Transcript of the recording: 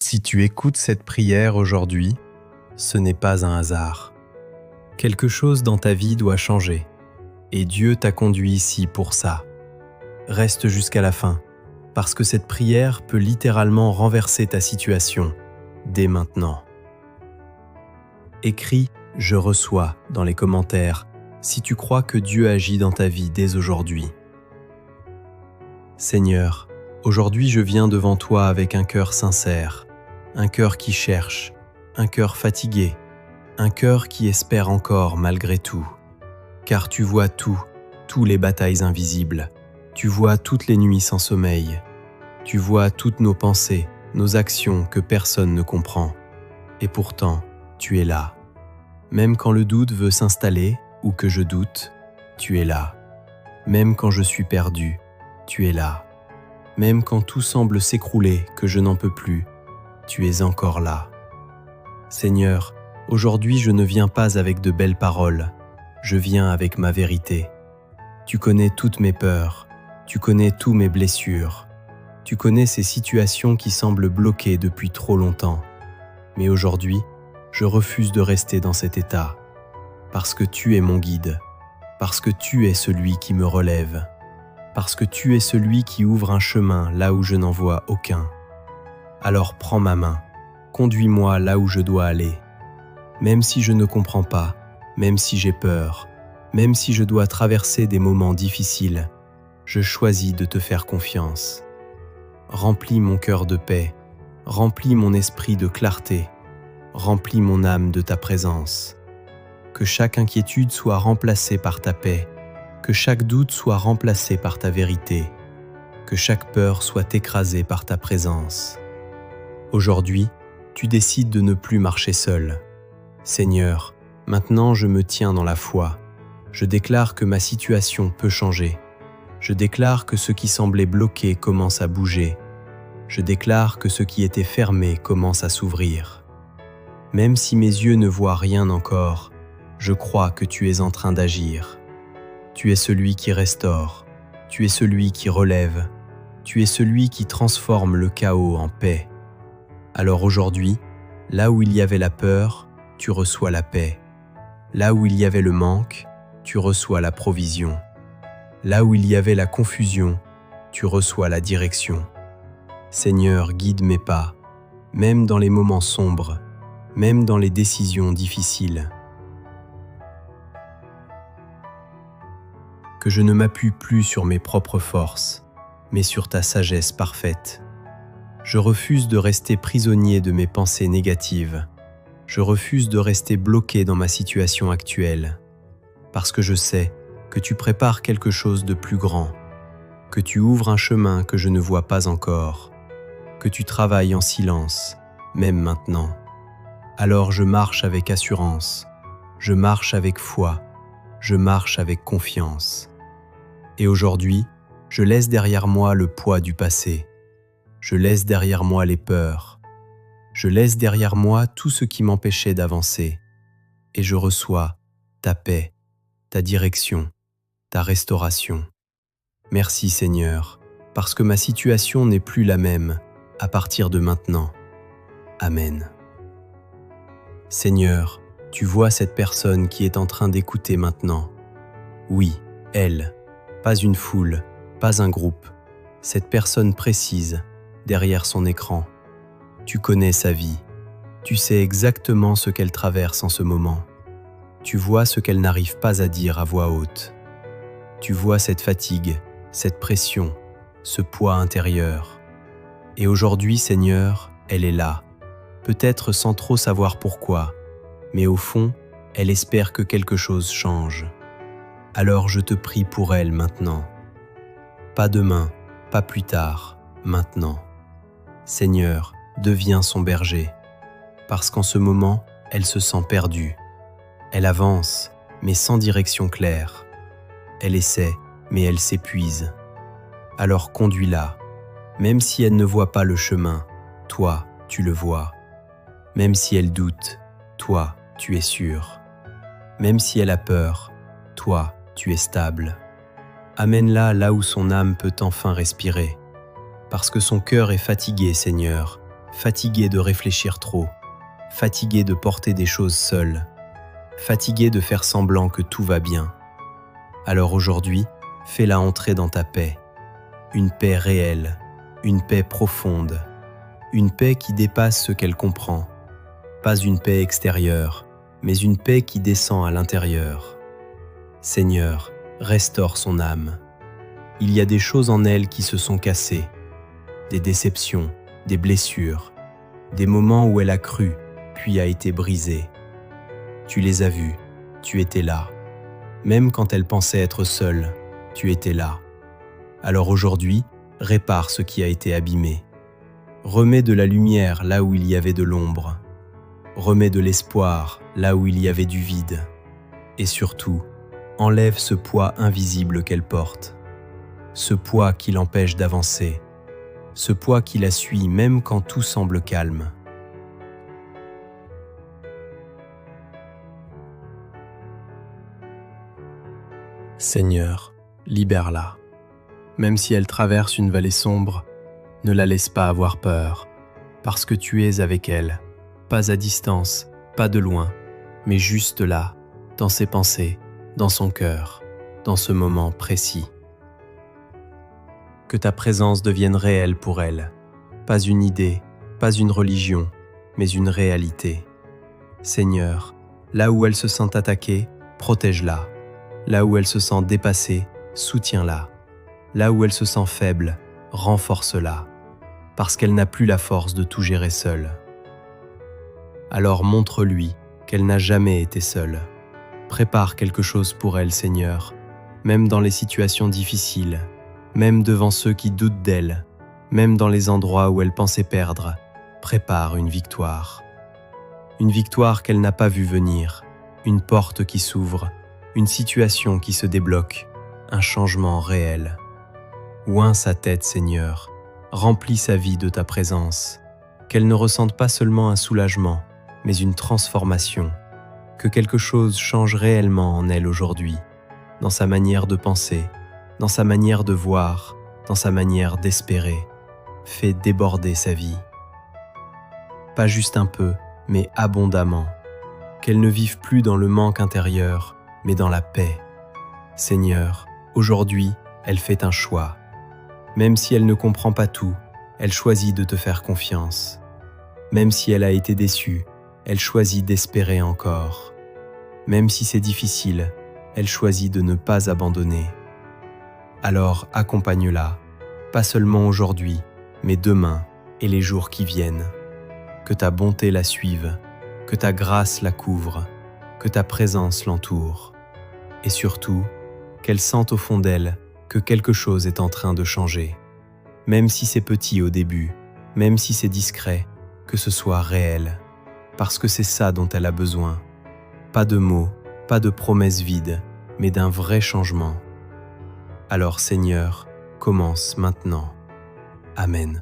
Si tu écoutes cette prière aujourd'hui, ce n'est pas un hasard. Quelque chose dans ta vie doit changer, et Dieu t'a conduit ici pour ça. Reste jusqu'à la fin, parce que cette prière peut littéralement renverser ta situation, dès maintenant. Écris « Je reçois » dans les commentaires si tu crois que Dieu agit dans ta vie dès aujourd'hui. Seigneur, aujourd'hui je viens devant toi avec un cœur sincère, un cœur qui cherche, un cœur fatigué, un cœur qui espère encore malgré tout. Car tu vois tout, tous les batailles invisibles, tu vois toutes les nuits sans sommeil, tu vois toutes nos pensées, nos actions que personne ne comprend. Et pourtant, tu es là. Même quand le doute veut s'installer ou que je doute, tu es là. Même quand je suis perdu, tu es là. Même quand tout semble s'écrouler, que je n'en peux plus, tu es encore là. Seigneur, aujourd'hui je ne viens pas avec de belles paroles, je viens avec ma vérité. Tu connais toutes mes peurs, tu connais tous mes blessures, tu connais ces situations qui semblent bloquées depuis trop longtemps. Mais aujourd'hui, je refuse de rester dans cet état, parce que tu es mon guide, parce que tu es celui qui me relève, parce que tu es celui qui ouvre un chemin là où je n'en vois aucun. Alors prends ma main, conduis-moi là où je dois aller. Même si je ne comprends pas, même si j'ai peur, même si je dois traverser des moments difficiles, je choisis de te faire confiance. Remplis mon cœur de paix, remplis mon esprit de clarté, remplis mon âme de ta présence. Que chaque inquiétude soit remplacée par ta paix, que chaque doute soit remplacé par ta vérité, que chaque peur soit écrasée par ta présence. Aujourd'hui, tu décides de ne plus marcher seul. Seigneur, maintenant je me tiens dans la foi. Je déclare que ma situation peut changer. Je déclare que ce qui semblait bloqué commence à bouger. Je déclare que ce qui était fermé commence à s'ouvrir. Même si mes yeux ne voient rien encore, je crois que tu es en train d'agir. Tu es celui qui restaure, tu es celui qui relève, tu es celui qui transforme le chaos en paix. Alors aujourd'hui, là où il y avait la peur, tu reçois la paix. Là où il y avait le manque, tu reçois la provision. Là où il y avait la confusion, tu reçois la direction. Seigneur, guide mes pas, même dans les moments sombres, même dans les décisions difficiles. Que je ne m'appuie plus sur mes propres forces, mais sur ta sagesse parfaite. Je refuse de rester prisonnier de mes pensées négatives. Je refuse de rester bloqué dans ma situation actuelle, parce que je sais que tu prépares quelque chose de plus grand, que tu ouvres un chemin que je ne vois pas encore, que tu travailles en silence, même maintenant. Alors je marche avec assurance, je marche avec foi, je marche avec confiance. Et aujourd'hui, je laisse derrière moi le poids du passé. Je laisse derrière moi les peurs. Je laisse derrière moi tout ce qui m'empêchait d'avancer. Et je reçois ta paix, ta direction, ta restauration. Merci Seigneur, parce que ma situation n'est plus la même à partir de maintenant. Amen. Seigneur, tu vois cette personne qui est en train d'écouter maintenant. Oui, elle, pas une foule, pas un groupe, cette personne précise, derrière son écran. Tu connais sa vie, tu sais exactement ce qu'elle traverse en ce moment. Tu vois ce qu'elle n'arrive pas à dire à voix haute. Tu vois cette fatigue, cette pression, ce poids intérieur. Et aujourd'hui, Seigneur, elle est là, peut-être sans trop savoir pourquoi, mais au fond, elle espère que quelque chose change. Alors je te prie pour elle maintenant. Pas demain, pas plus tard, maintenant. Seigneur, deviens son berger, parce qu'en ce moment, elle se sent perdue. Elle avance, mais sans direction claire. Elle essaie, mais elle s'épuise. Alors conduis-la, même si elle ne voit pas le chemin, toi, tu le vois. Même si elle doute, toi, tu es sûr. Même si elle a peur, toi, tu es stable. Amène-la là où son âme peut enfin respirer. Parce que son cœur est fatigué, Seigneur, fatiguée de réfléchir trop, fatiguée de porter des choses seule, fatiguée de faire semblant que tout va bien. Alors aujourd'hui, fais-la entrer dans ta paix. Une paix réelle, une paix profonde, une paix qui dépasse ce qu'elle comprend. Pas une paix extérieure, mais une paix qui descend à l'intérieur. Seigneur, restaure son âme. Il y a des choses en elle qui se sont cassées, des déceptions, des blessures, des moments où elle a cru, puis a été brisée. Tu les as vus, tu étais là. Même quand elle pensait être seule, tu étais là. Alors aujourd'hui, répare ce qui a été abîmé. Remets de la lumière là où il y avait de l'ombre. Remets de l'espoir là où il y avait du vide. Et surtout, enlève ce poids invisible qu'elle porte. Ce poids qui l'empêche d'avancer. Ce poids qui la suit même quand tout semble calme. Seigneur, libère-la. Même si elle traverse une vallée sombre, ne la laisse pas avoir peur, parce que tu es avec elle, pas à distance, pas de loin, mais juste là, dans ses pensées, dans son cœur, dans ce moment précis. Que ta présence devienne réelle pour elle, pas une idée, pas une religion, mais une réalité. Seigneur, là où elle se sent attaquée, protège-la. Là où elle se sent dépassée, soutiens-la. Là où elle se sent faible, renforce-la, parce qu'elle n'a plus la force de tout gérer seule. Alors montre-lui qu'elle n'a jamais été seule. Prépare quelque chose pour elle, Seigneur, même dans les situations difficiles, même devant ceux qui doutent d'elle, même dans les endroits où elle pensait perdre. Prépare une victoire. Une victoire qu'elle n'a pas vue venir, une porte qui s'ouvre, une situation qui se débloque, un changement réel. Oins sa tête, Seigneur, remplis sa vie de ta présence, qu'elle ne ressente pas seulement un soulagement, mais une transformation, que quelque chose change réellement en elle aujourd'hui, dans sa manière de penser, dans sa manière de voir, dans sa manière d'espérer. Fais déborder sa vie. Pas juste un peu, mais abondamment, qu'elle ne vive plus dans le manque intérieur, mais dans la paix. Seigneur, aujourd'hui, elle fait un choix. Même si elle ne comprend pas tout, elle choisit de te faire confiance. Même si elle a été déçue, elle choisit d'espérer encore. Même si c'est difficile, elle choisit de ne pas abandonner. Alors accompagne-la, pas seulement aujourd'hui, mais demain et les jours qui viennent. Que ta bonté la suive, que ta grâce la couvre, que ta présence l'entoure. Et surtout, qu'elle sente au fond d'elle que quelque chose est en train de changer. Même si c'est petit au début, même si c'est discret, que ce soit réel. Parce que c'est ça dont elle a besoin. Pas de mots, pas de promesses vides, mais d'un vrai changement. Alors Seigneur, commence maintenant. Amen.